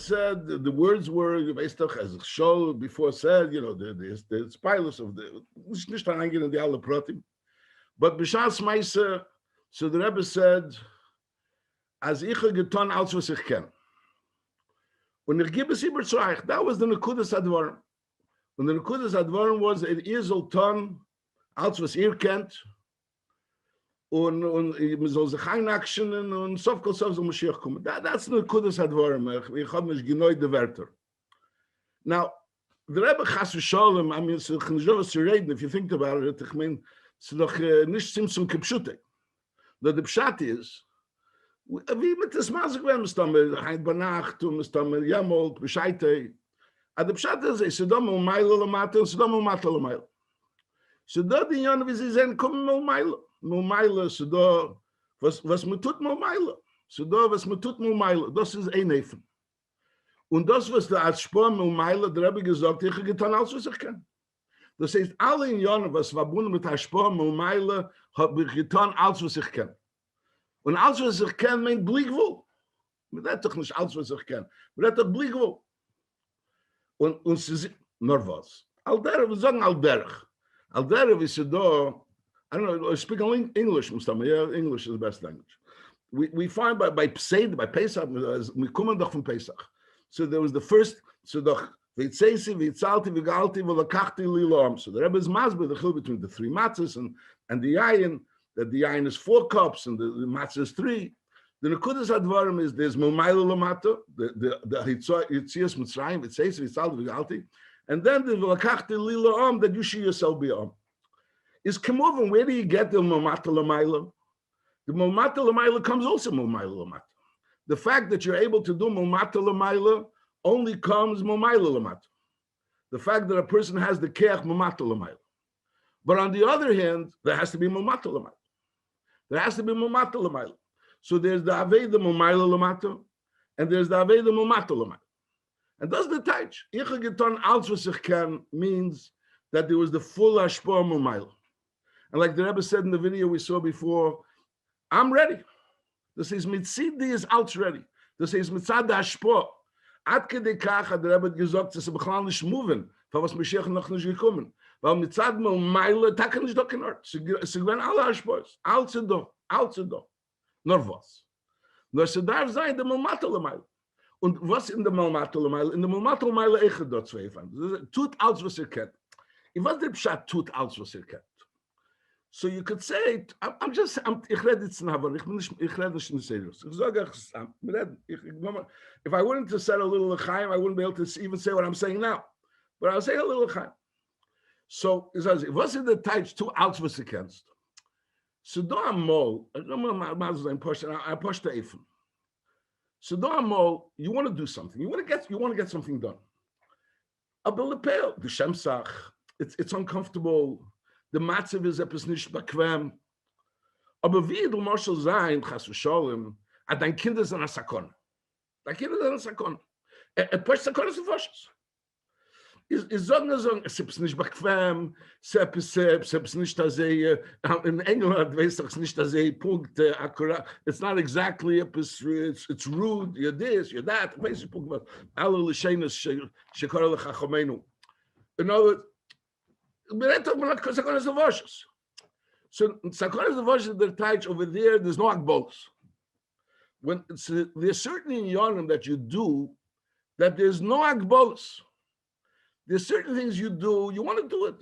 said, the words were, as Shol before said, the spilers of the, nicht reingehen in die alle Pratim. But B'shas Meise, so the Rebbe said, as ich getan, als was ich kenn. Und ich gebe es überzeugt, that was the Nekudas Advarim. Und the Nekudas Advarim was, ihr sollt tun, als was ihr kennt, und man soll sich einaktionen, und sofkol soll Mashiach kommen. That's the Nekudas Advarim. Ich habe nicht genau die Wörter. Now, the Rebbe Chas v'Sholem, I mean, it's nicht zu reden, if you think about it, ich meine, it's doch nicht Simson Kipshute. The Pshat is, wie mit das Masik werden, Mr. Hein Banacht, und Mr. Yamol, Bescheite. And the Pshat is, it's Sodom Umayla Lamata, and Sodom Umata Lamayla. So da die Jahre, wie sie sehen, kommen Umayla. Umayla, so da, was man tut Umayla. So da, was man tut Umayla. Das ist ein Nefen. Und das, was da als Spur Umayla, der Rebbe gesagt, ich habe getan, alles, was ich kann. Das heißt, alle in Jahren, was verbunden mit der Spur Umayla, habe ich getan, alles, was ich kann. Und alles, was ich kann, meint Blickwohl. Man hat doch nicht alles, was ich kann. Man hat doch Blickwohl. Und sie sind, nur was. Alderich, wir sagen Alderich. Alderich ist da, I don't know, I speak English, Mustafa. Yeah, English is the best language. We find by Pesach, we come doch from Pesach. So there was the first, so doch, V'itzeisi, v'yitzalti, v'galti, v'lakachti lilam. So the Rebbe is masber, the chil between the three matzahs and the yayin, that the yayin is 4 cups and the matzah is 3. The Nekudas Advarim is there's Momayla Lamata, the Yitzias Mitzrayim, V'itzeisi, v'yitzalti, v'galti, and then the v'lakachti lilam, that you should yourself be on. Is Kemoven, where do you get the Momata Lamayla? The Momata Lamayla comes also Momayla Lamata. The fact that you're able to do Momata Lamayla only comes Momayla Lamata. The fact that a person has the Keach Momata Lamayla. But on the other hand, there has to be Momata Lamayla. There has to be Momata Lamayla. So there's the Aveda Momayla Lamata, and there's the Aveda Momata Lamayla. And that's the Taich. Ich getan als was ich kann means that there was the full Ashpor Momayla. And like the Rebbe said in the video we saw before, I'm ready. This is Mitzidi is out ready. This is Mitzad Ashpor. Ad kedei kach hat der Rebbe gesagt, dass bechlal nicht moving, weil was Mashiach noch nicht gekommen. Weil Mitzad Meile, da kann ich doch kein Ort. Sie gewinnen alle Ashpors. Alt sind doch. Nur was. Nur sie darf sein, der Malmatel Meile. Und was in der Malmatel Meile? In der Malmatel Meile ich dort zwei von. Tut alles, was kennt. Ich weiß der Pshat tut alles, was kennt. So you could say, ich rede jetzt nicht, aber ich rede nicht serious. Ich sage, if I wanted to say a little l'chaim, I wouldn't be able to even say what I'm saying now. But I'll say a little l'chaim. So, was in the types two outs was against? So do a mol, I push the even. So do a mol, you want to do something. You want to get something done. I build a pale, the shemsach, it's uncomfortable. The matzav is etwas nicht bequem. Aber wie du Moshe sein, chas v'sholem, dein Kinder sind a sakon. Dein Kinder sind a sakon. Push sakon ist Fosches. Is sagen, es ist nicht bequem, es ist nicht das in England weiß doch nicht das Punkt akkurat. It's not exactly, it's rude, you're this, you're that. Weiß ich Punkt was. Alle l'sheines shekora l'chachomenu. In other words, Sakonas the Voshes. So Sakonas the Voshes, they're tight over there, there's no akbolos. When there's certain in Yonim that you do that there's no akbolos. There's certain things you do, you want to do it.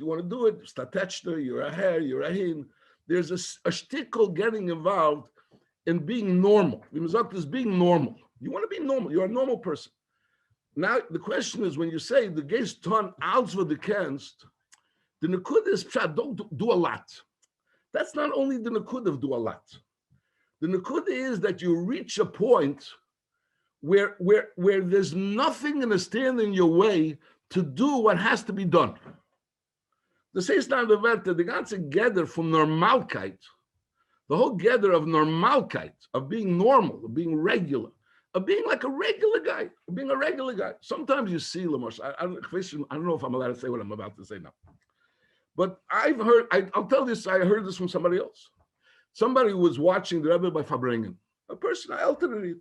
Statechta, you're a hair, you're a hin. There's a shtickle getting involved in being normal. The Mizak is being normal. You want to be normal, you're a normal person. Now the question is, when you say the geist ton als for the kenst, the Nakud is don't do a lot. That's not only the Nakud of do a lot. The Nakud is that you reach a point where there's nothing in the stand in your way to do what has to be done. The says now the Werte, the ganze gather from Normalkeit, the whole gather of Normalkeit, of being normal, of being regular, of being like a regular guy, of being a regular guy. Sometimes you see, Lamosh, I don't know if I'm allowed to say what I'm about to say now. But I've heard, I'll tell this, I heard this from somebody else. Somebody was watching the Rebbe by Fabringen. A person, I altered it,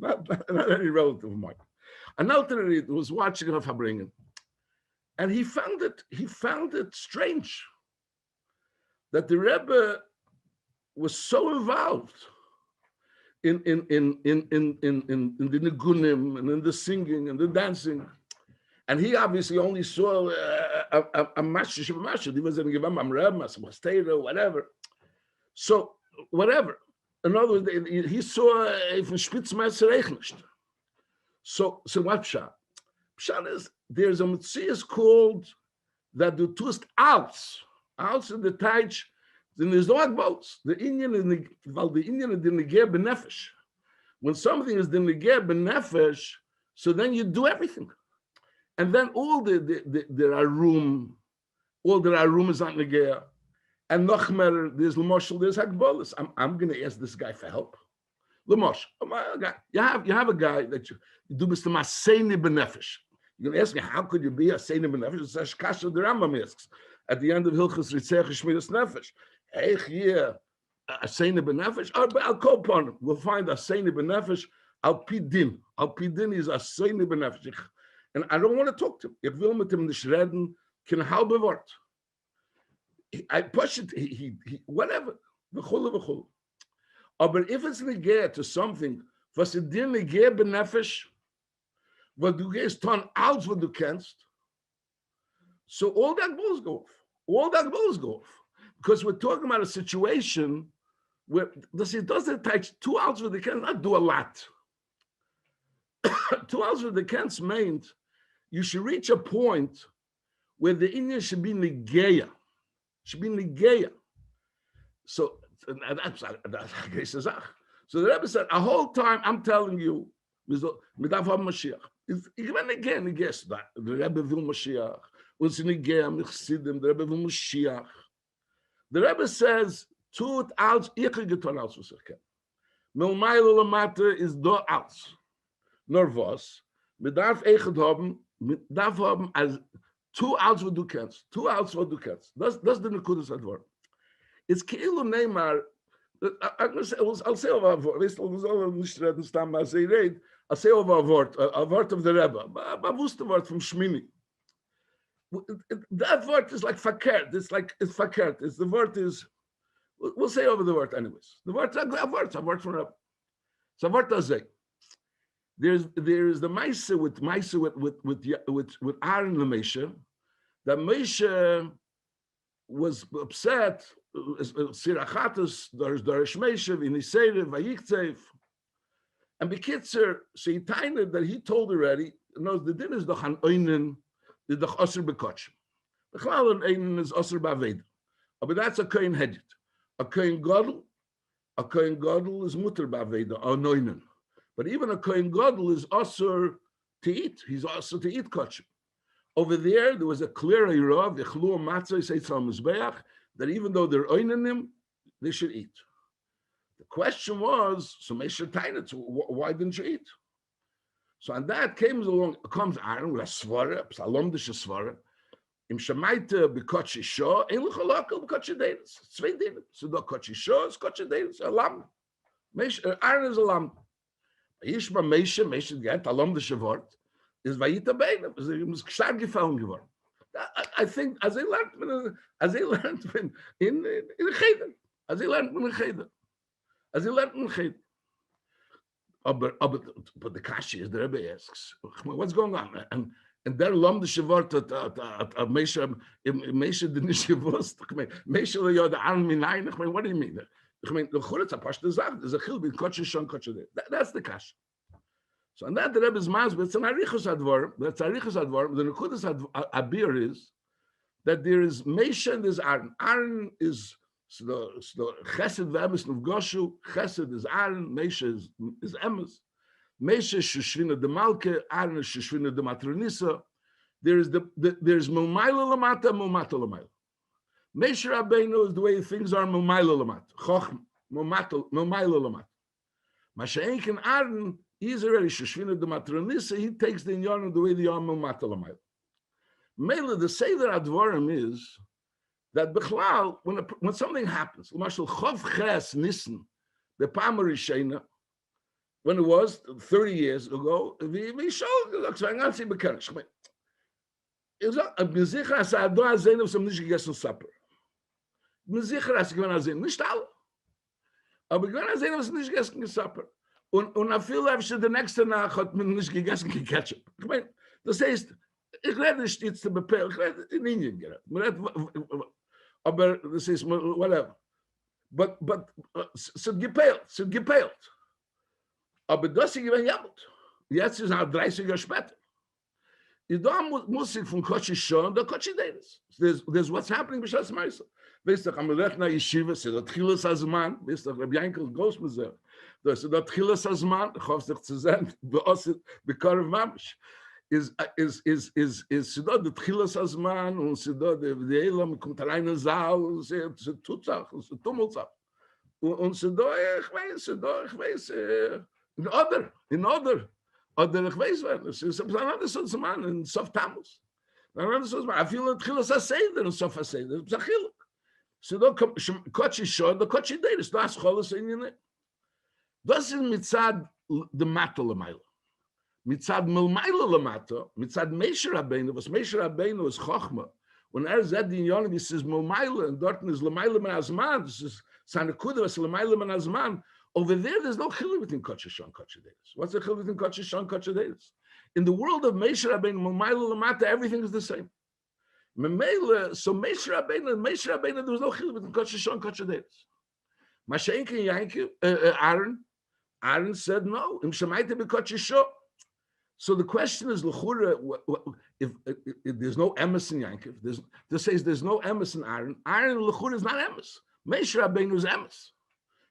not any relative of mine. An elder was watching her Fabringen, and he found it strange that the Rebbe was so involved in the nigunim and in the singing and the dancing, and he obviously only saw a mashiach. He wasn't given a whatever. So whatever. In other words, he saw even Spitzmeister Reichnicht. So what Pshat? Pshat is there's a mitzvah called that du tust aus in the Teich. Then there's no boats. The Indian is the Indian is the neger benefesh. When something is the neger benefesh, so then you do everything, and then all there are room is not neger. And Nochmer, there's Moshe, there's Hagbolus. I'm going to ask this guy for help. Moshe, you have a guy that you do Mr. Maseni Benefesh. You're going to ask me, how could you be a Seni Benefesh? It's a Kasha the Rambam asks at the end of Hilchus Ritzech Shmiras Nefesh. Hey, here, a Seni Benefesh. I'll call upon him. We'll find a Seni Benefesh. Al Pidin. Al Pidin is a Seni Benefesh. And I don't want to talk to him. Ich will mit ihm nicht reden, kein halbe Wort. I push it, he whatever. But if it's negate to something, was it dir negate benefesh, what du gehst ton aus, what du kennst, so all that balls go off. Because we're talking about a situation where it doesn't take 2 hours with the cans, not do a lot. 2 hours with the cans meant you should reach a point where the Indian should be negaya. Should be negeya. So that's a case. So the Rebbe said, a whole time I'm telling you, Midav Mashiach. Even again, he guessed that the Rebbe will Mashiach. Was negeya michsidim. The Rebbe will Mashiach. The Rebbe says, tut als ich getan als was ich kenne. Milmayl lamata is do als. Nor was. Midav echad haben as 2 hours what du kennst. 2 hours what du kennst. That's the Nekudas Advar. It's Keilu Neymar. I'll say over a word. I'll say over a word of the Rebbe. But what's the word from Shmini? That word is like fakert. It's fakert. The word is, we'll say over the word anyways. The word, a word from Rebbe. So what does it? There's the Moshe with Aaron and Moshe. That Moshe was upset. Sirachatus Darish Moshe v'Niseirev v'Yiktev, and Bekitzer, so he timed that he told already. Knows the din is doch an Oinen, the doch Osir Bekotch. The Chalal an Oinen is Osir Baved, but that's a Kohen Hedget. A Kohen Gadol is Mutter Baved or Oinen. But even a Kohen Gadol is also to eat. He's also to eat kosher. Over there was a clear Eirav, Yechlu Matzah, Seitzal Mizbeach, that even though they're oining him, they should eat. The question was, so Moshe Tainat, why didn't you eat? So and that comes Aaron with a svara, Psalomdische svara, Im Shemaita Bekotchi Shah, Ein Luchalakal Bekotchi Deiris. Zwei Deiris. So the Kotchi Shah is Kotchi Deiris, a lamb. Aaron is a lamb. Yishma Moshe get along the Shavort, is Vayita Bein, is stark gefallen geworden. I think as they learned in Cheder, as they learned in Cheder. But the Kashi is the Rebbe asks, what's going on? And there lom the Shavort at Moshe didn't Shavust. Moshe the Aaron Minayin. What do you mean? The Churitz Apashta Zach, there's a chil between Kotche Shon, Kotche Day. That's the Kash. So, and that the Rebbe's Masber, it's an Arichus Advar, that's Arichus Advar. The Nekudas Abir is that there is Moshe and there's Aaron. Aaron is the Chesed V'emes Nufgoshu, Chesed is Aaron, Moshe is Emes. Moshe is Shushvina de Malke, Aaron is Shushvina de Matronisa. There's Mumayla Lamata, Mumata Lamata. Moshe Rabbeinu is the way things are Mumayla Lamat. Choch Mumayla Lamat. Mashiach and Aaron, he's already Shushvina de Matronisa, he takes the Inyan the way they are Mumata Lamat. Mela, the Seder Advarim is that Bechlal, when something happens, Mashal Chov Ches Nissen, the Pamar Rishena, when it was 30 years ago, we showed, look, so I'm going to see mechanics. Ich bin sicher, dass da sehen, dass nicht gegessen Supper. Ich bin sicher, dass sehen, nicht alle. Aber ich sehen, dass nicht gegessen Supper. Und auf viel habe ich der nächste Nacht hat man nicht gegessen Ketchup. Ich meine, das heißt, ich rede nicht jetzt zu bepeilen, ich rede in Indien gerade. Aber das ist, whatever. But sind gepeilt. Aber das ist gewesen jammert. Jetzt ist 30 Jahre später. Da muss ich von Kochi schon, da Kochi Dedes. There's what's happening b'Shas Ma'aseh. Weißt du, am Lechna Yeshiva, sie da Tchilas Azman, weißt du, Rabbi Yankel groß mit sich. Da ist da Tchilas Azman, ich hoffe, sich zu sehen, bekorv Mamish. Is sie da die Tchilas Azman, und sie da die Elam, kommt allein in den Saal, und sie tut Sachen, und sie tummelt Sachen. Und sie da, ich weiß, in Order. Oder ich weiß, es ist ein anderes so Mann in Sof Tammuz. Ein anderes so Mann. Ich will Tchilas HaSeder in Sof HaSeder. Das ist ein Chiluk. So da Kochi Shor, da Kochi Dedes. Da ist Cholas in Jene. Das ist mitzad de Mato Lamaila. Mitzad Melmaila Lamato, mitzad Moshe Rabbeinu, was Moshe Rabbeinu ist Chochma. Und sagt in Jone, das ist Melmaila, und dort ist Lamaila Men Azman, das ist seine Kude, was Lamaila Men Azman. Over there's no chiluk between Kochi Shor and Kochi Dedes. What's the chiluk between Kochi Shor and Kochi Dedes? In the world of Moshe Rabbeinu, Melmaila Lamata, everything is the same. So Moshe Rabbeinu, there was no chiluk between Kochi Shor and Kochi Dedes. Mashenki and Aaron said no. Im Shemaite be Kochi Shor. So the question is, if there's no emes in Yankiv, this says there's no emes in Aaron. Aaron l'chura is not emes. Moshe Rabbeinu is emes.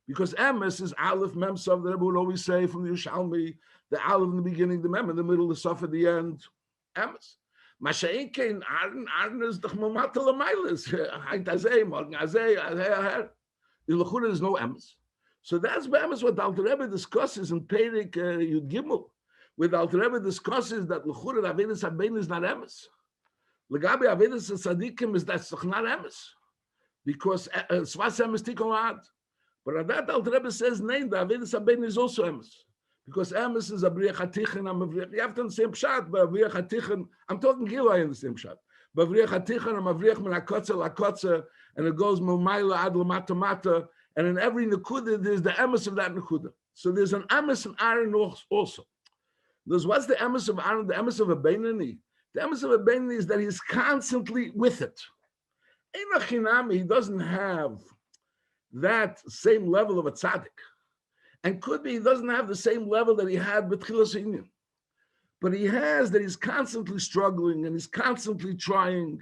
Because emes is Aleph, Mem, Sov, the Rebbe would always say from the Yerushalmi, the Aleph in the beginning, the Mem in the middle, the Sov at the end, emes. Masha'in kein Aaron is the Chmamata Lamailis. Hayt Azeh, Morgen Azeh, Azeh. In L'chura there's no emes. So that's emes what the Alter Rebbe discusses in Perik Yud Gimel. Where the Alter Rebbe discusses that L'chura Avedis Habein is not emes. L'gabi Avedis Tzadikim is that's not emes. Because Swas emes Tikon Ad. But at that Alter Rebbe says, name the Avedis Habein is also emes. Because emes is a Briach HaTichen, you have to understand Pshat, but Briach HaTichen, I'm talking Gila, I understand Pshat. But Briach HaTichen, I'm a Briach Min HaKotze LaKotze, and it goes Mumayla Ad Lamata Mata, and in every Nekuda, there's the emes of that Nekuda. So there's an emes in Aaron also. There's what's the emes of Aaron, the emes of a Beinani? The emes of a Beinani is that he's constantly with it. Ein Achinami, he doesn't have that same level of a tzaddik. And could be he doesn't have the same level that he had with Chilas Inyan. But he has that he's constantly struggling and he's constantly trying.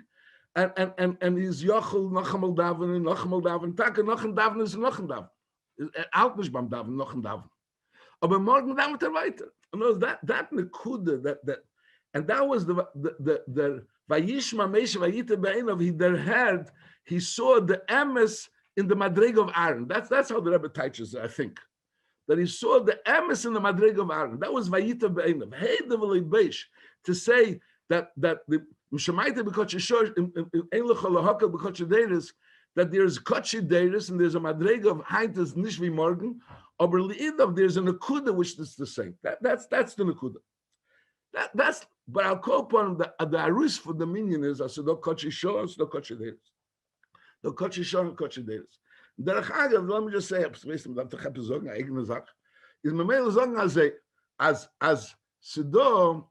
And he's Yochel, Nacham Daven, Taka, Nacham Daven is Nacham Daven. Out nicht beim Daven, Nacham Daven. Aber morgen Daven weiter. And that Nekuda, that, and that was the Vayishma Moshe Vayita Be'enov, he saw the emes in the Madrig of Aaron. That's how the Rebbe teaches it, I think. That he saw the emes in the Madrig of Aaron. That was Vayita Be'enov. Hey, the Beish, to say that the Mshamaita B'Kochi Shor, Ein L'chol L'Hokel B'Kochi Deiris, that there's Kochi Deiris and there's a Madrig of Heintes Nishvi Morgan, aber L'idov, there's a Nekuda which is the same. That's the Nekuda. That's, but I'll call upon the Arus for the minion is, I said, no Kochi Shor, no Kochi Deiris. No Kochi Shor and Kochi Deiris. Derech Agav, let me just say, ich weiß nicht, ich habe sagen, eine eigene Sache, ist mir mehr sagen, als Sido,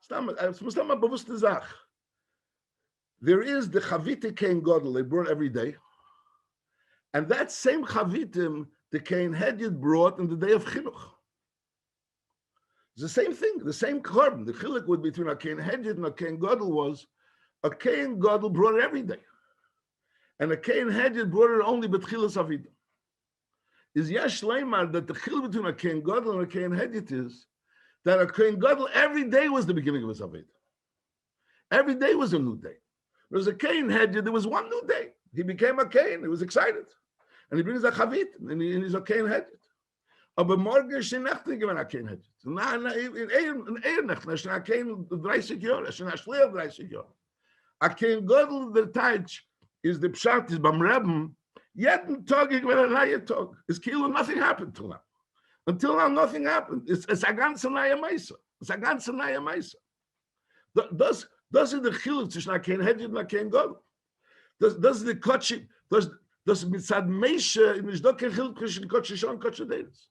es muss mal bewusste Sache. There is the Chavite Kain Godel, they brought every day. And that same Chavitim, the Kain Hedyot brought in the day of Chinuch. It's the same thing, the same korban. The chiluk would between a Kain Hedyot and a Kain Godel was, a Kain Godel brought it every day. And a Kain Hedyot brought it only B'tchilas Avidah. Is Yesh Leimar that the chiluk between a Kain Godel and a Kain Hedyot is that a Kain Gadol every day was the beginning of his Aveda. Every day was a new day. There was a Kain Hedge, there was one new day. He became a Kain, he was excited. And he brings a Chavit, and he's a Kain Hedge. Aber morgen ist die Nacht nicht gewesen, a Kain Hedge. In Nacht, ist ein Kain 30 Jahre, ist ein Schleer 30 Jahre. A Kain Gadol, der Teich, is the Pshat, is beim Reben, jeden Tag, ich werde ein neuer Tag. It's Kilo, nothing happened to him. Until now, nothing happened. It's a ganze neue Meise. It's a ganze neue Meise. Das ist der Chiluk zwischen a kein Hedjid und a kein Gott. Das ist der Kotschik, das mitzad Meishe, in ist doch kein Chiluk zwischen Kotschik und Kotschik Dedes.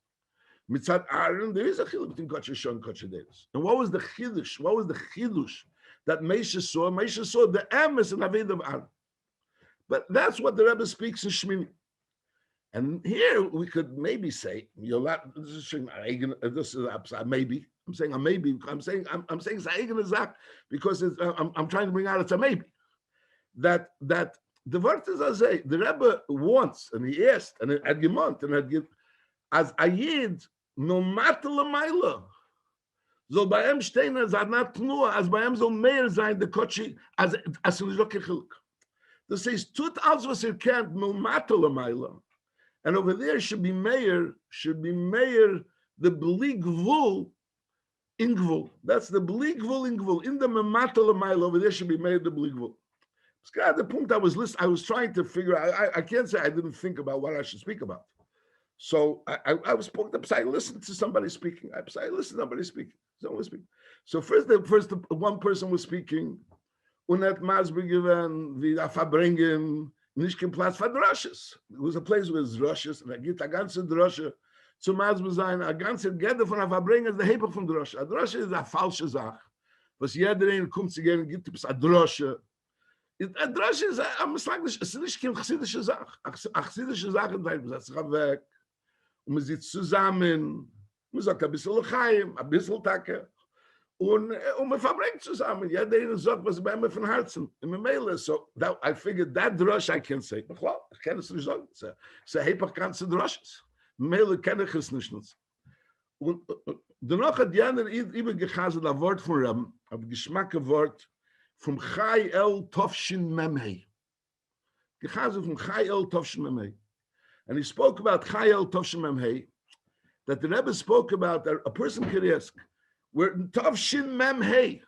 Mitzad Aaron, there is a Chiluk between Kotschik and Kotschik Dedes. And what was the Chidush? What was the Chidush that Meishe saw? Meishe saw the Emes and Aved of Aaron. But that's what the Rebbe speaks in Shmini. And here we could maybe say, this is maybe. I'm saying a maybe. I'm saying it's a because I'm trying to bring out it's a maybe. That the word is as the Rebbe wants, and he asked, and had gemont, and had given as a yid, no matter the mila, so by him stehen as not nur, as by him so mehr sein the kochi as chiluk. This says tut als was can't no matter the mila. And over there should be mayor the bli gvul in gvul. That's the bli gvul in gvul. In the mematal mile over there should be mayor the bli gvul. The point I was listening, I was trying to figure out. I can't say I didn't think about what I should speak about. So I was spoke up. I listened to somebody speaking. I listened to somebody speaking. Someone was speaking. So first one person was speaking. Und hat Masber given wie da verbringen. Nicht kein Platz für Droshes. It was a place with Droshes, and gibt a ganze Drosche zu Masber sein, a ganze Gede von der Verbringen ist der Heber von Drosche. A Drosche ist eine falsche Sache. Was jeder in kommt zu gehen, gibt es a Drosche. A Drosche ist am Slaglisch, es ist nicht keine chassidische Sache. A chassidische Sache, man setzt sich weg, und man sitzt zusammen, man sagt ein bisschen L'chaim, ein bisschen Tacke, und man verbringt zusammen. Jeder sagt, was bei mir von Herzen. In my mail so that I figured that drush I can say. But well, I can't say so. So hepach ganze drushes. Mail kann ich es nicht nutzen. Und danach hat Janer übergehasen das Wort von Rabbi, ein Geschmackewort vom Chai El Tovshin Memhei. Gehasen from Chai El Tovshin Memhei. And he spoke about Chai El Tovshin Memhei, that the Rebbe spoke about that a person could ask, we're Tovshin Memhei.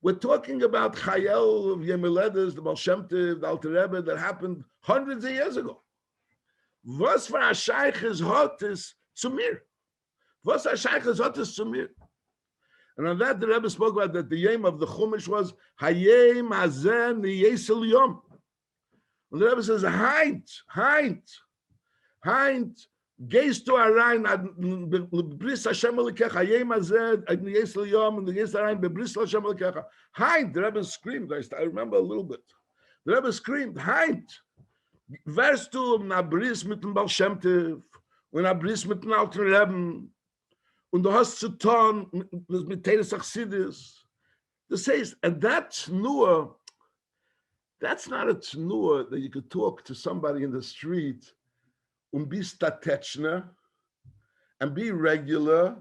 We're talking about Chayel of Yemiledes, the Baal Shem Tov, the Alter Rebbe, that happened hundreds of years ago. Was for a Shaykh is hot is Tzumir. Was a Shaykh is hot is Tzumir. And on that, the Rebbe spoke about that the aim of the Chumash was Hayem Hazen Yesel Yom. And the Rebbe says, Heint, gehst du rein, Bris Hashem Elikecha, Hayem Hazen, Yesel Yom, and the gehst rein, Bris Hashem Elikecha. Heint, the Rebbe screamed, I remember a little bit. The Rebbe screamed, Heint, wärst du na Bris mit dem Baal Shem Tov, und na Bris mit dem Alter Rebbe, und du hast zu tun mit Teres Achsidis. This says, and that's not a tnua that you could talk to somebody in the street and be statechna and be regular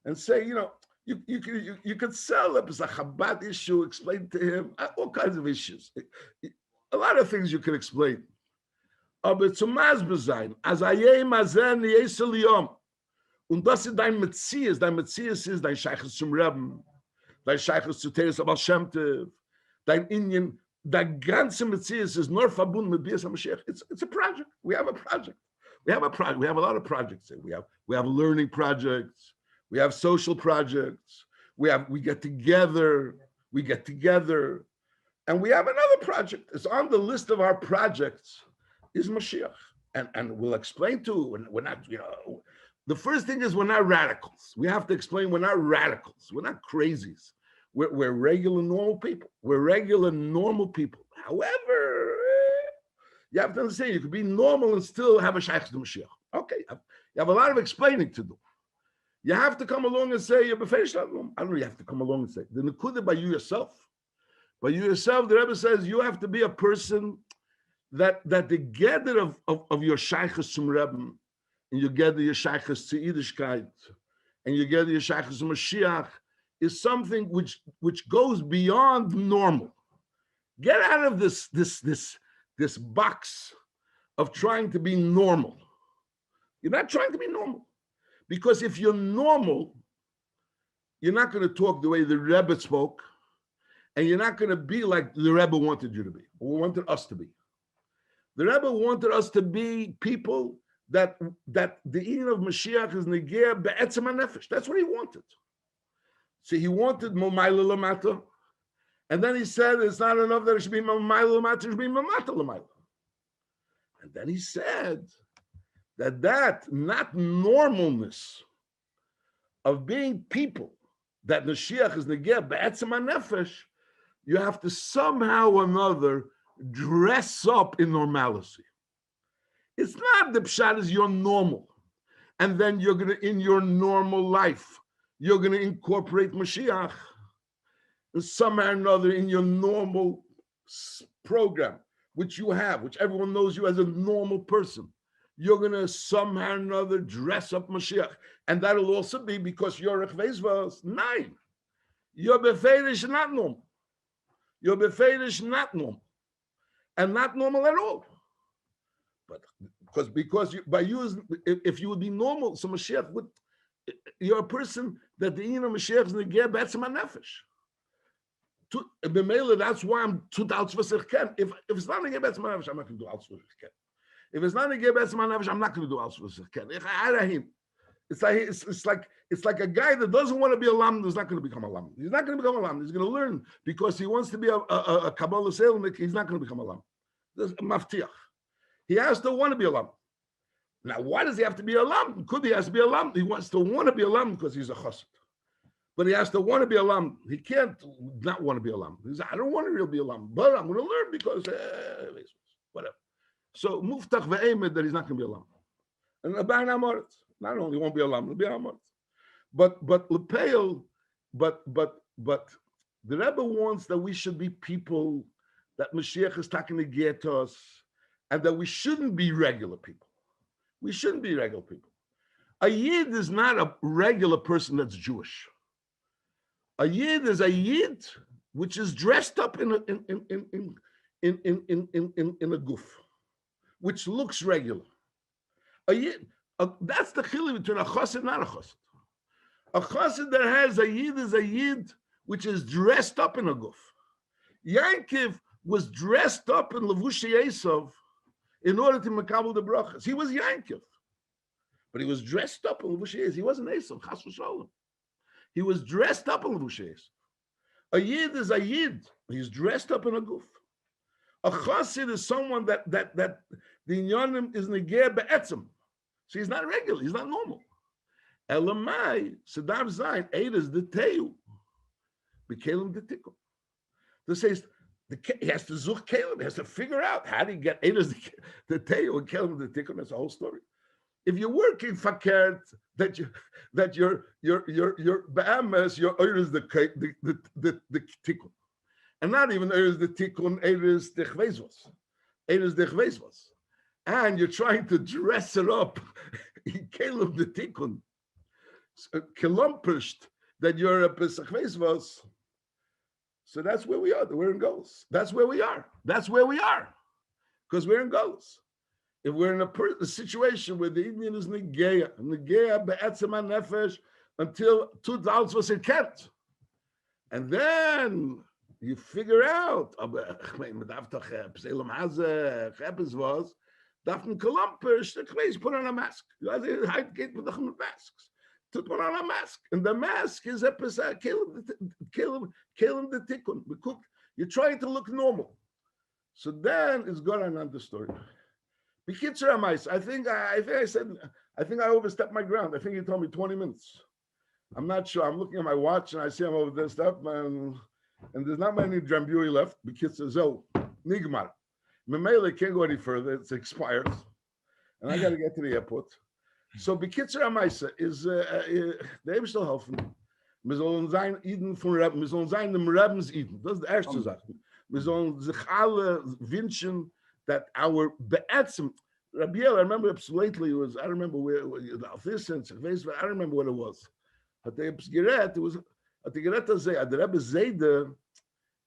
and say, you could sell up as a Chabad issue, explain to him all kinds of issues. A lot of things you can explain. Aber zum Masber sein, as ayem azen yesel yom. Und das ist dein Metzies ist dein Scheiches zum Rebbe, dein Scheiches zu Teres Baal Shem Tov, dein Indien, dein ganze Metzies ist nur verbunden mit Bias HaMashiach. It's a project. We have a project. We have a lot of projects. We have learning projects. We have social projects. We get together, and we have another project. It's on the list of our projects is Mashiach. And we'll explain too, we're not, the first thing is we're not radicals. We have to explain we're not radicals. We're not crazies. We're regular, normal people. However, you have to understand, you could be normal and still have a Shaykh to Mashiach. Okay, you have a lot of explaining to do. You have to come along and say, you're befesh. I don't know, you have to come along and say, the Nekuda by you yourself. By you yourself, the Rebbe says, you have to be a person that the gather of your Shaykhs zum Rebbe, and you gather your Shaykhs to Yiddishkeit, and you gather your Shaykhs to Mashiach, is something which goes beyond normal. Get out of this box of trying to be normal. You're not trying to be normal. Because if you're normal, you're not going to talk the way the Rebbe spoke, and you're not going to be like the Rebbe wanted you to be, or wanted us to be. The Rebbe wanted us to be people that the Eden of Mashiach is Negea Be'etzem HaNefesh. That's what he wanted. So he wanted Momayla Lamata, and then he said it's not enough that it should be Momayla Lamata, it should be Mamata Lamayla. And then he said that not normalness of being people, that Mashiach is Negea Be'etzem HaNefesh, you have to somehow or another dress up in normalcy. It's not the pshat is you're normal, and then you're gonna, in your normal life, you're gonna incorporate Mashiach, and somehow or another in your normal program, which you have, which everyone knows you as a normal person, you're gonna somehow or another dress up Mashiach, and that'll also be because your Rechvezvas 9. Your Beferish not normal. Your Beferish not normal, and not normal at all. But because you, by using, if you would be normal, so Mashiach would, you're a person that the Eden of Mashiach is Negea Be'etzem HaNefesh. That's why I'm to Altzvasirken. If it's not Negea Be'etzem HaNefesh, I'm not going to do Altzvasirken. If it's not Negea Be'etzem HaNefesh, I'm not going to do Altzvasirken. It's like a guy that doesn't want to be a lam is not going to become a lam. He's not going to become a lam. He's going to learn because he wants to be a Kabbalah Selnik. He's not going to become a lam. There's a maftiach. He has to want to be a lam. Now, why does he have to be a lam? Could he has to be a lam? He wants to want to be a lam because he's a chassid. But he has to want to be a lam. He can't not want to be a lam. He says, I don't want to really be a lam, but I'm going to learn because whatever. So muftach ve'emed that he's not going to be a lam. And Abayin Amorit, not only won't be a lam, he'll be Amorit. But Lepeil, but the Rebbe wants that we should be people that Mashiach is talking to get to us, and that we shouldn't be regular people. We shouldn't be regular people. A Yid is not a regular person that's Jewish. A Yid is a Yid which is dressed up in a goof, which looks regular. A Yid, that's the chilui between a chassid and not a chassid. A chassid that has a Yid is a Yid which is dressed up in a goof. Yankiv was dressed up in Levushi Esav in order to makabel the brachas. He was Yankiv, but he was dressed up in Levushi Esav. He wasn't Esav, chas v'sholem. He was dressed up in Levushi Esav. A Yid is a Yid. He's dressed up in a goof. A chassid is someone that the inyanim is negeh be'etzem. So he's not regular. He's not normal. Elamai Sadav Zayin Eidas the Teu Bekelim the Tikkun. This says he has to zuch kelim. He has to figure out how do you get Eidas the Teu and Kelim the Tikkun. That's a whole story. If you're working fakert that your be'ames your Eidas the Tikkun, and not even Eidas the Tikkun, Eidas the Chvezvos, Eidas the Chvezvos, and you're trying to dress it up in Kelim the Tikkun. Kelumpished that you're a Pesach Vezvos. So that's where we are. We're in goals. That's where we are. That's where we are. Because we're in goals. If we're in a situation where the Indian is Negeya be'etzem HaNefesh until 2000 can't. And then you figure out, put on a mask. To put on a mask, and the mask is a pesach, kill him the tikkun. You're trying to look normal, so then it's got another story. B'kitzur Amais, I think I overstepped my ground. I think you told me 20 minutes. I'm not sure. I'm looking at my watch and I see I'm over this stuff, and there's not many Drambui left. B'kitzur Zo Nigmar. Memele can't go any further. It's expired, and I got to get to the airport. So Bekitzer Amaisa is the Ebershtel helfen. Wir sollen sein Eden von Rabbi. Wir sollen sein dem Rabbins Eden. Das ist die erste Sache. Wir sollen sich alle wünschen that our be'etzem. Rabbi, I remember lately it was. I don't remember where this sense. I don't remember what it was. Hat gerät. It was. Hat gerät to say the Rebbe Zayde.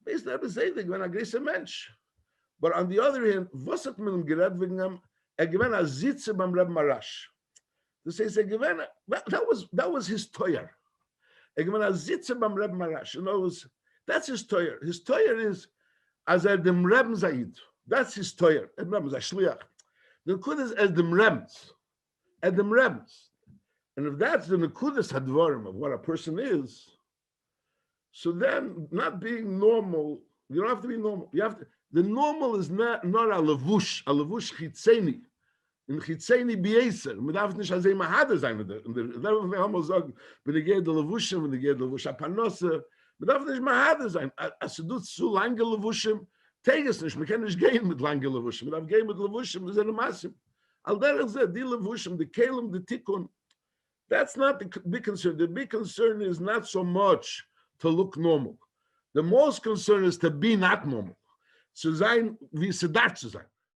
Based the Rebbe Zayde when a greater Mensch. But on the other hand, was hat mit dem gerät wegen ihm? Gewann a Sitze beim Rebbe Marash. To say that was his toyer. That's his toyer. His toyer is as dem Rebbe Zaid. That's his toyer. Rebbe Shliach. The good is as dem Rebbe. Edem Rebbe's. And if that's the Nekudas Hadvarim of what a person is, so then not being normal, you don't have to be normal. You have to, the normal is not a levush chitzeni. In chitzeni bieser. Man darf nicht als Mahade sein. Da haben wir einmal sagen, wenn ich gehe der Levushim, wenn ich gehe der Levush Apanosse, man darf nicht Mahade sein. Als du zu lange Levushim, teig es nicht. Man kann nicht gehen mit lange Levushim. Man darf gehen mit Levushim, das ist eine Masse. Al der ist die Levushim, die Kelim, die Tikkun. That's not the big concern. The big concern is not so much to look normal. The most concern is to be not normal. Zu sein, wie es darf zu sein.